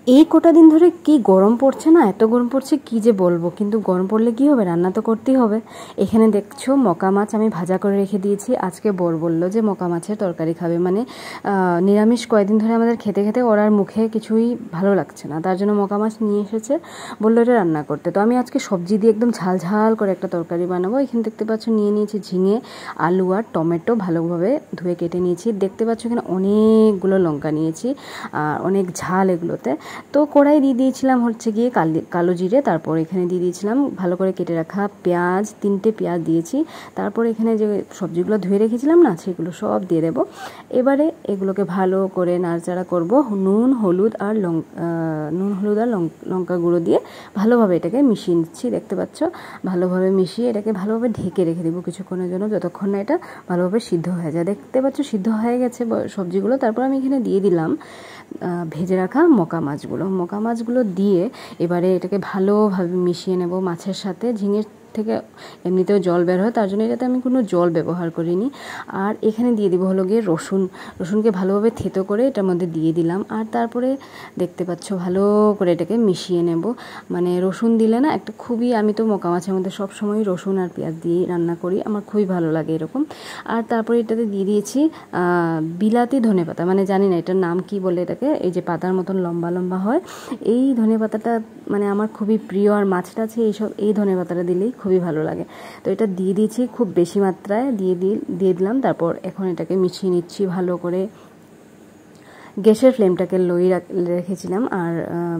এই কটা দিন ধরে কি গরম পড়ছে না, এত গরম পড়ছে কি যে বলবো। কিন্তু গরম পড়লে কি হবে, রান্না তো করতেই হবে। এখানে দেখছো মকা মাছ আমি ভাজা করে রেখে দিয়েছি। আজকে বর বললো যে মকা মাছের তরকারি খাবে, মানে নিরামিষ কয়েকদিন ধরে আমাদের খেতে খেতে ওরার মুখে কিছুই ভালো লাগছে না, তার জন্য মকা মাছ নিয়ে এসেছে, বললো এটা রান্না করতে। তো আমি আজকে সবজি দিয়ে একদম ঝাল ঝাল করে একটা তরকারি বানাবো। এখানে দেখতে পাচ্ছ নিয়ে নিয়েছি ঝিঙে, আলু আর টমেটো ভালোভাবে ধুয়ে কেটে নিয়েছি। দেখতে পাচ্ছ এখানে অনেকগুলো লঙ্কা নিয়েছি আর অনেক ঝাল এগুলোতে। তো কড়াই দিয়ে দিয়েছিলাম হচ্ছে গিয়ে কালো জিরে, তারপর এখানে দিয়ে দিয়েছিলাম ভালো করে কেটে রাখা পেঁয়াজ, 3টে পেঁয়াজ দিয়েছি। তারপর এখানে যে সবজিগুলো ধুয়ে রেখেছিলাম না, সেগুলো সব দিয়ে দেবো। এবারে এগুলোকে ভালো করে নাড়াচাড়া করব, নুন হলুদ আর লঙ্কা গুঁড়ো দিয়ে ভালোভাবে এটাকে মিশিয়ে নিচ্ছি। দেখতে পাচ্ছ ভালোভাবে মিশিয়ে এটাকে ভালোভাবে ঢেকে রেখে দেবো কিছুক্ষণের জন্য, যতক্ষণ না এটা ভালোভাবে সিদ্ধ হয়ে যায়। দেখতে পাচ্ছ সিদ্ধ হয়ে গেছে সবজিগুলো। তারপর আমি এখানে দিয়ে দিলাম ভেজে রাখা মকা মাছগুলো দিয়ে এবারে এটাকে ভালোভাবে মিশিয়ে নেব মাছের সাথে। ঝিঙের থেকে এমনিতেও জল বের হয়, তার জন্য এটাতে আমি কোনো জল ব্যবহার করিনি। আর এখানে দিয়ে দিব হলো গিয়ে রসুনকে ভালোভাবে থেতো করে এটার মধ্যে দিয়ে দিলাম। আর তারপরে দেখতে পাচ্ছ ভালো করে এটাকে মিশিয়ে নেব। মানে রসুন দিলে না একটা খুবই, আমি তো মকা মাছের মধ্যে সবসময় রসুন আর পেঁয়াজ দিয়ে রান্না করি, আমার খুবই ভালো লাগে এরকম। আর তারপরে এটাতে দিয়ে দিয়েছি বিলাতি ধনেপাতা, মানে জানি না এটার নাম কি বলে এটাকে, এই যে পাতার মতন লম্বা লম্বা হয় এই ধনেপাতাটা, মানে আমার খুবই প্রিয়। আর মাছটা আছে এই ধনেপাতাটা দিলেই খুবই ভালো লাগে। তো এটা দিয়ে দিয়েছি খুব বেশি মাত্রায় দিয়ে দিলাম। তারপর এখন এটাকে মিশিয়ে নিচ্ছি ভালো করে। গ্যাসের ফ্লেমটাকে লোই রেখেছিলাম আর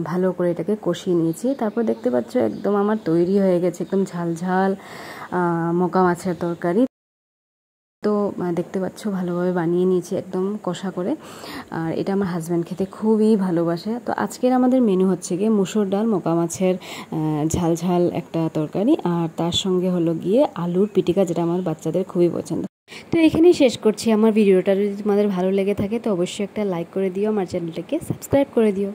ভালো করে এটাকে কষিয়ে নিয়েছি। তারপর দেখতে পাচ্ছ একদম আমার তৈরি হয়ে গেছে একদম ঝাল ঝাল মকা মাছের তরকারি। তো দেখতে পাচ্ছ ভালোভাবে বানিয়ে নিয়েছি একদম কষা করে। আর এটা আমার হাজব্যান্ড খেতে খুবই ভালোবাসে। তো আজকের আমাদের মেনু হচ্ছে গিয়ে মুসুর ডাল, মকা মাছের ঝাল ঝাল একটা তরকারি, আর তার সঙ্গে হলো গিয়ে আলুর পিটিকা, যেটা আমার বাচ্চাদের খুবই পছন্দ। তো এখানেই শেষ করছি আমার ভিডিওটা। যদি তোমাদের ভালো লেগে থাকে তো অবশ্যই একটা লাইক করে দিও, আমার চ্যানেলটাকে সাবস্ক্রাইব করে দিও।